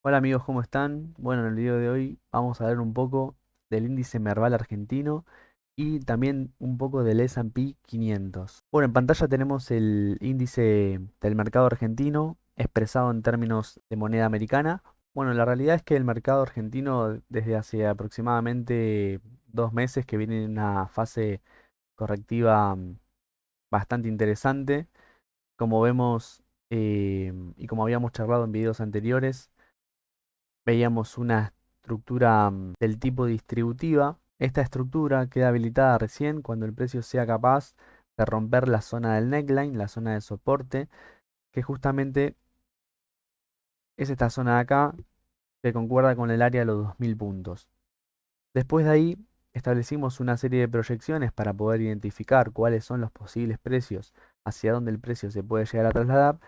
Hola amigos, ¿cómo están? Bueno, en el video de hoy vamos a ver un poco del índice Merval argentino y también un poco del S&P 500. Bueno, en pantalla tenemos el índice del mercado argentino expresado en términos de moneda americana. Bueno, la realidad es que el mercado argentino desde hace aproximadamente 2 meses que viene en una fase correctiva bastante interesante. Como vemos y como habíamos charlado en videos anteriores, veíamos una estructura del tipo distributiva. Esta estructura queda habilitada recién cuando el precio sea capaz de romper la zona del neckline, la zona de soporte, que justamente es esta zona de acá que concuerda con el área de los 2000 puntos. Después de ahí establecimos una serie de proyecciones para poder identificar cuáles son los posibles precios, hacia dónde el precio se puede llegar a trasladar,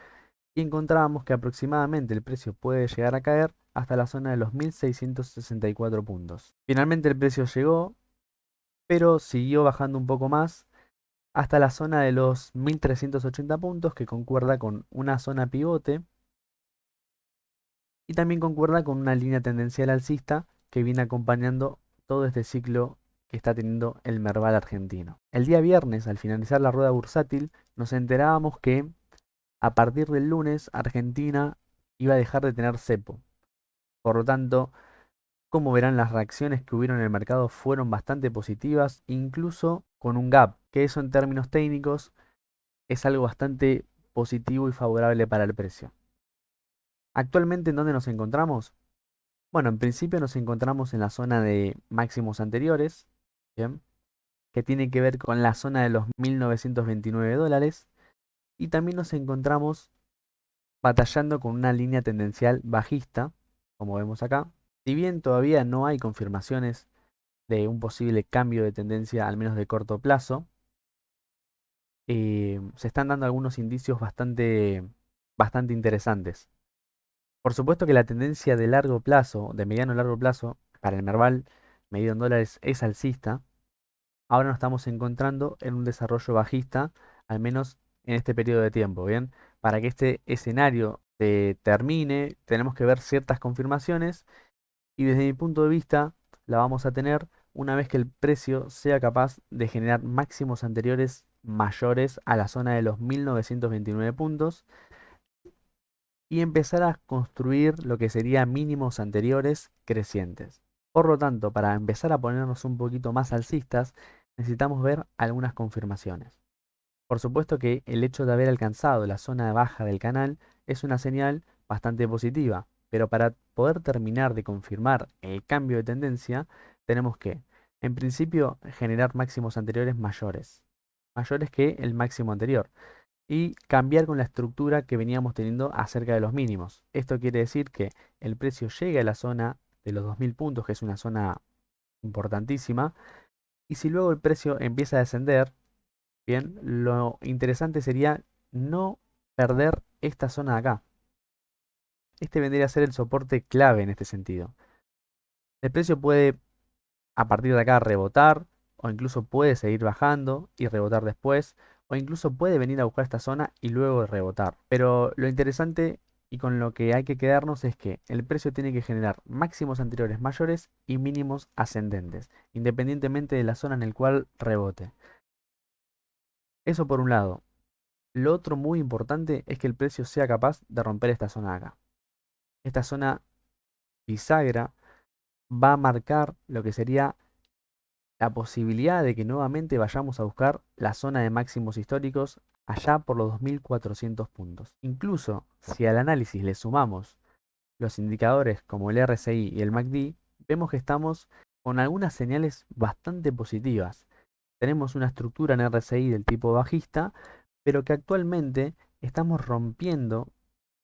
y encontrábamos que aproximadamente el precio puede llegar a caer hasta la zona de los 1664 puntos. Finalmente el precio llegó, pero siguió bajando un poco más hasta la zona de los 1380 puntos, que concuerda con una zona pivote y también concuerda con una línea tendencial alcista que viene acompañando todo este ciclo que está teniendo el Merval argentino. El día viernes, al finalizar la rueda bursátil, nos enterábamos que a partir del lunes Argentina iba a dejar de tener cepo. Por lo tanto, como verán, las reacciones que hubieron en el mercado fueron bastante positivas, incluso con un gap, que eso en términos técnicos es algo bastante positivo y favorable para el precio. Actualmente, ¿en dónde nos encontramos? Bueno, en principio nos encontramos en la zona de máximos anteriores, ¿bien? Que tiene que ver con la zona de los 1929 dólares, y también nos encontramos batallando con una línea tendencial bajista, como vemos acá. Si bien todavía no hay confirmaciones de un posible cambio de tendencia, al menos de corto plazo, se están dando algunos indicios bastante interesantes. Por supuesto que la tendencia de largo plazo, de mediano a largo plazo, para el Merval medido en dólares es alcista. Ahora nos estamos encontrando en un desarrollo bajista, al menos en este periodo de tiempo, ¿bien? Para que este escenario se termine, tenemos que ver ciertas confirmaciones, y desde mi punto de vista la vamos a tener una vez que el precio sea capaz de generar máximos anteriores mayores a la zona de los 1929 puntos y empezar a construir lo que serían mínimos anteriores crecientes. Por lo tanto, para empezar a ponernos un poquito más alcistas, necesitamos ver algunas confirmaciones. Por supuesto que el hecho de haber alcanzado la zona baja del canal es una señal bastante positiva, pero para poder terminar de confirmar el cambio de tendencia, tenemos que, en principio, generar máximos anteriores mayores que el máximo anterior, y cambiar con la estructura que veníamos teniendo acerca de los mínimos. Esto quiere decir que el precio llegue a la zona de los 2000 puntos, que es una zona importantísima, y si luego el precio empieza a descender, bien, lo interesante sería no perder esta zona de acá. Este vendría a ser el soporte clave en este sentido. El precio puede a partir de acá rebotar, o incluso puede seguir bajando y rebotar después, o incluso puede venir a buscar esta zona y luego rebotar. Pero lo interesante y con lo que hay que quedarnos es que el precio tiene que generar máximos anteriores mayores y mínimos ascendentes, independientemente de la zona en la cual rebote. Eso por un lado. Lo otro muy importante es que el precio sea capaz de romper esta zona de acá. Esta zona bisagra va a marcar lo que sería la posibilidad de que nuevamente vayamos a buscar la zona de máximos históricos allá por los 2400 puntos. Incluso si al análisis le sumamos los indicadores como el RSI y el MACD, vemos que estamos con algunas señales bastante positivas. Tenemos una estructura en RSI del tipo bajista, pero que actualmente estamos rompiendo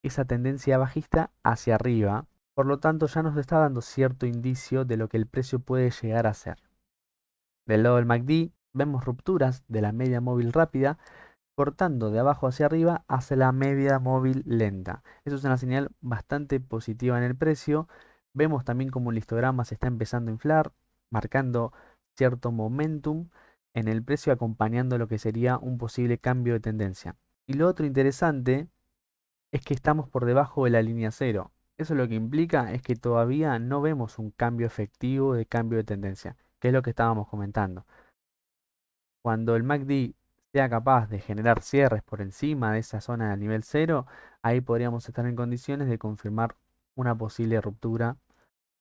esa tendencia bajista hacia arriba. Por lo tanto, ya nos está dando cierto indicio de lo que el precio puede llegar a ser. Del lado del MACD vemos rupturas de la media móvil rápida, cortando de abajo hacia arriba hacia la media móvil lenta. Eso es una señal bastante positiva en el precio. Vemos también como el histograma se está empezando a inflar, marcando cierto momentum en el precio, acompañando lo que sería un posible cambio de tendencia. Y lo otro interesante es que estamos por debajo de la línea cero. Eso lo que implica es que todavía no vemos un cambio efectivo de cambio de tendencia, que es lo que estábamos comentando. Cuando el MACD sea capaz de generar cierres por encima de esa zona de nivel cero, ahí podríamos estar en condiciones de confirmar una posible ruptura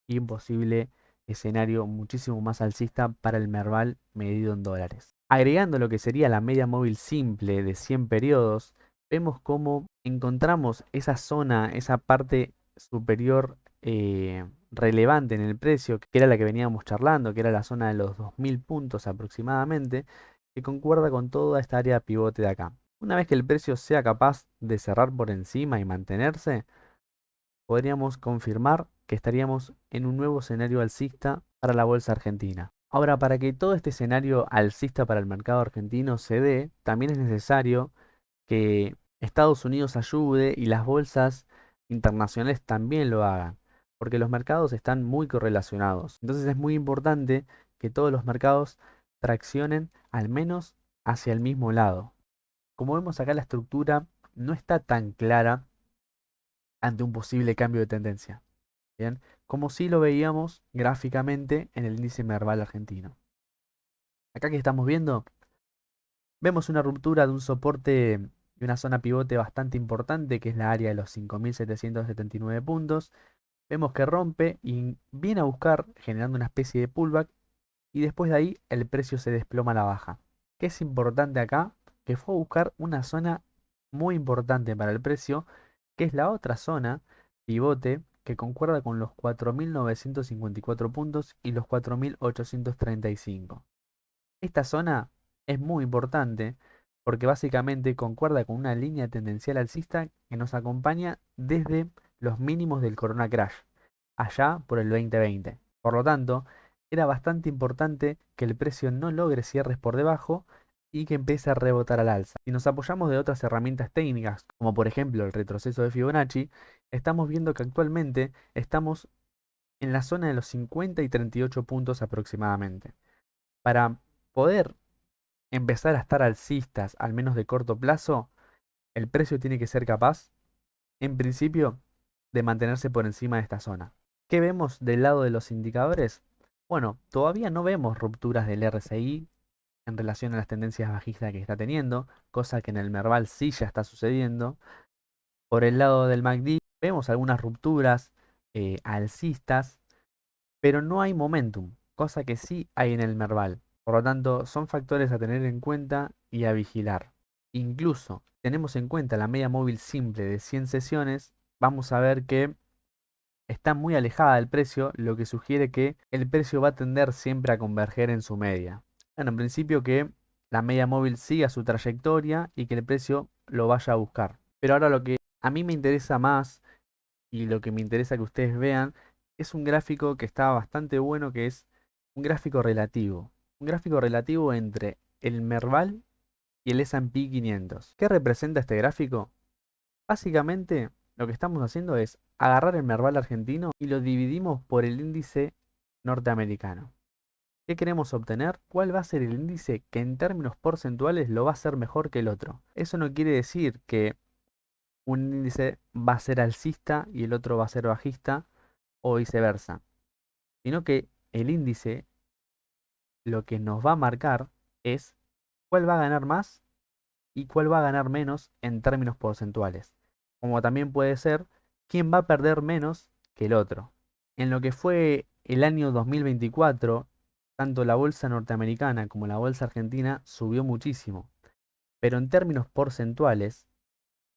y un posible escenario muchísimo más alcista para el Merval medido en dólares. Agregando lo que sería la media móvil simple de 100 periodos, vemos cómo encontramos esa zona, esa parte superior relevante en el precio, que era la que veníamos charlando, que era la zona de los 2000 puntos aproximadamente, que concuerda con toda esta área pivote de acá. Una vez que el precio sea capaz de cerrar por encima y mantenerse, podríamos confirmar que estaríamos en un nuevo escenario alcista para la bolsa argentina. Ahora, para que todo este escenario alcista para el mercado argentino se dé, también es necesario que Estados Unidos ayude y las bolsas internacionales también lo hagan, porque los mercados están muy correlacionados. Entonces es muy importante que todos los mercados traccionen al menos hacia el mismo lado. Como vemos acá, la estructura no está tan clara ante un posible cambio de tendencia. Bien, como si lo veíamos gráficamente en el índice Merval argentino. Acá que estamos viendo, vemos una ruptura de un soporte y una zona pivote bastante importante, que es la área de los 5.779 puntos. Vemos que rompe y viene a buscar, generando una especie de pullback, y después de ahí el precio se desploma a la baja. ¿Qué es importante acá? Que fue a buscar una zona muy importante para el precio, que es la otra zona pivote que concuerda con los 4.954 puntos y los 4.835. Esta zona es muy importante porque básicamente concuerda con una línea tendencial alcista que nos acompaña desde los mínimos del Corona Crash, allá por el 2020. Por lo tanto, era bastante importante que el precio no logre cierres por debajo y que empiece a rebotar al alza. Si nos apoyamos de otras herramientas técnicas, como por ejemplo el retroceso de Fibonacci, estamos viendo que actualmente estamos en la zona de los 50 y 38 puntos aproximadamente. Para poder empezar a estar alcistas, al menos de corto plazo, el precio tiene que ser capaz, en principio, de mantenerse por encima de esta zona. ¿Qué vemos del lado de los indicadores? Bueno, todavía no vemos rupturas del RSI en relación a las tendencias bajistas que está teniendo, cosa que en el Merval sí ya está sucediendo. Por el lado del MACD vemos algunas rupturas alcistas, pero no hay momentum, cosa que sí hay en el Merval. Por lo tanto, son factores a tener en cuenta y a vigilar. Incluso tenemos en cuenta la media móvil simple de 100 sesiones, vamos a ver que está muy alejada del precio, lo que sugiere que el precio va a tender siempre a converger en su media. Bueno, en principio que la media móvil siga su trayectoria y que el precio lo vaya a buscar. Pero ahora lo que a mí me interesa más y lo que me interesa que ustedes vean es un gráfico que está bastante bueno, que es un gráfico relativo. Un gráfico relativo entre el Merval y el S&P 500. ¿Qué representa este gráfico? Básicamente, lo que estamos haciendo es agarrar el Merval argentino y lo dividimos por el índice norteamericano. ¿Qué queremos obtener? ¿Cuál va a ser el índice que en términos porcentuales lo va a hacer mejor que el otro? Eso no quiere decir que un índice va a ser alcista y el otro va a ser bajista o viceversa, sino que el índice lo que nos va a marcar es cuál va a ganar más y cuál va a ganar menos en términos porcentuales. Como también puede ser quién va a perder menos que el otro. En lo que fue el año 2024, tanto la bolsa norteamericana como la bolsa argentina subió muchísimo. Pero en términos porcentuales,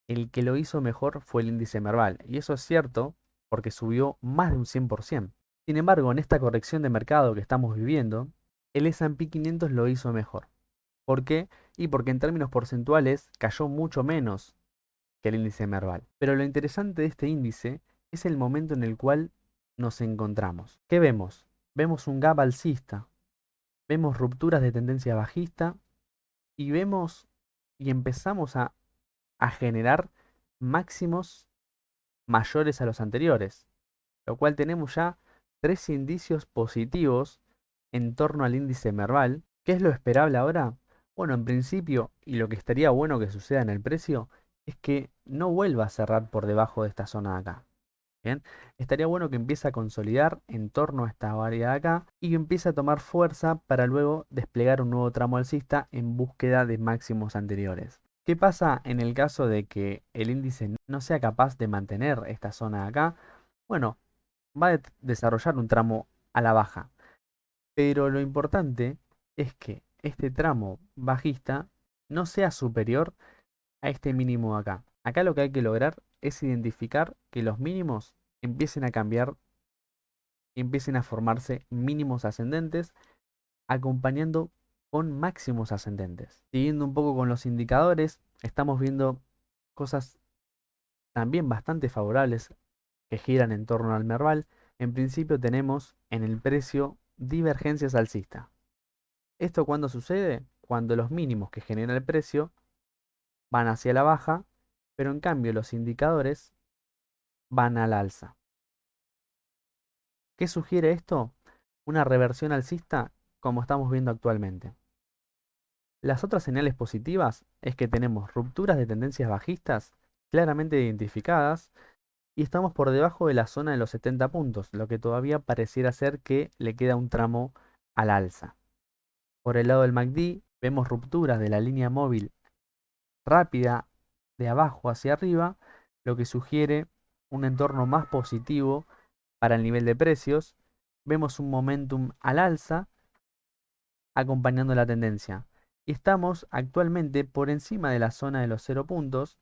el que lo hizo mejor fue el índice Merval. Y eso es cierto porque subió más de un 100%. Sin embargo, en esta corrección de mercado que estamos viviendo, el S&P 500 lo hizo mejor. ¿Por qué? Y porque en términos porcentuales cayó mucho menos que el índice Merval. Pero lo interesante de este índice es el momento en el cual nos encontramos. ¿Qué vemos? Vemos un gap alcista, vemos rupturas de tendencia bajista y vemos y empezamos a generar máximos mayores a los anteriores, lo cual tenemos ya tres indicios positivos en torno al índice Merval. ¿Qué es lo esperable ahora? Bueno, en principio, y lo que estaría bueno que suceda en el precio, es que no vuelva a cerrar por debajo de esta zona de acá. Bien, estaría bueno que empiece a consolidar en torno a esta variedad de acá y que empiece a tomar fuerza para luego desplegar un nuevo tramo alcista en búsqueda de máximos anteriores. ¿Qué pasa en el caso de que el índice no sea capaz de mantener esta zona de acá? Bueno, va a desarrollar un tramo a la baja, pero lo importante es que este tramo bajista no sea superior a este mínimo de acá. Acá lo que hay que lograr es identificar que los mínimos empiecen a cambiar y empiecen a formarse mínimos ascendentes acompañando con máximos ascendentes. Siguiendo un poco con los indicadores, estamos viendo cosas también bastante favorables que giran en torno al Merval. En principio tenemos en el precio divergencias alcistas. ¿Esto cuándo sucede? Cuando los mínimos que genera el precio van hacia la baja, pero en cambio los indicadores van al alza. ¿Qué sugiere esto? Una reversión alcista como estamos viendo actualmente. Las otras señales positivas es que tenemos rupturas de tendencias bajistas claramente identificadas y estamos por debajo de la zona de los 70 puntos, lo que todavía pareciera ser que le queda un tramo al alza. Por el lado del MACD vemos rupturas de la línea móvil rápida de abajo hacia arriba, lo que sugiere un entorno más positivo para el nivel de precios. Vemos un momentum al alza acompañando la tendencia. Y estamos actualmente por encima de la zona de los 0 puntos,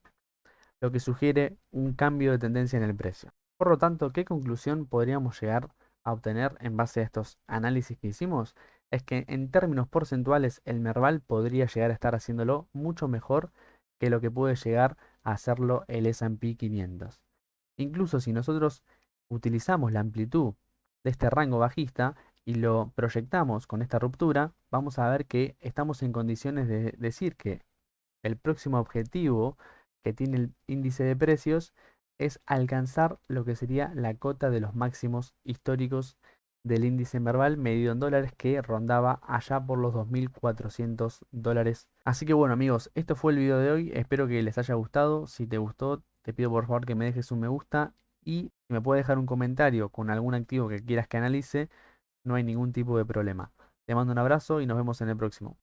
lo que sugiere un cambio de tendencia en el precio. Por lo tanto, ¿qué conclusión podríamos llegar a obtener en base a estos análisis que hicimos? Es que en términos porcentuales el Merval podría llegar a estar haciéndolo mucho mejor que lo que puede llegar a hacerlo el S&P 500. Incluso si nosotros utilizamos la amplitud de este rango bajista y lo proyectamos con esta ruptura, vamos a ver que estamos en condiciones de decir que el próximo objetivo que tiene el índice de precios es alcanzar lo que sería la cota de los máximos históricos del índice Merval medido en dólares que rondaba allá por los 2.400 dólares. Así que bueno amigos, esto fue el video de hoy, espero que les haya gustado. Si te gustó, te pido por favor que me dejes un me gusta y si me puedes dejar un comentario con algún activo que quieras que analice, no hay ningún tipo de problema. Te mando un abrazo y nos vemos en el próximo.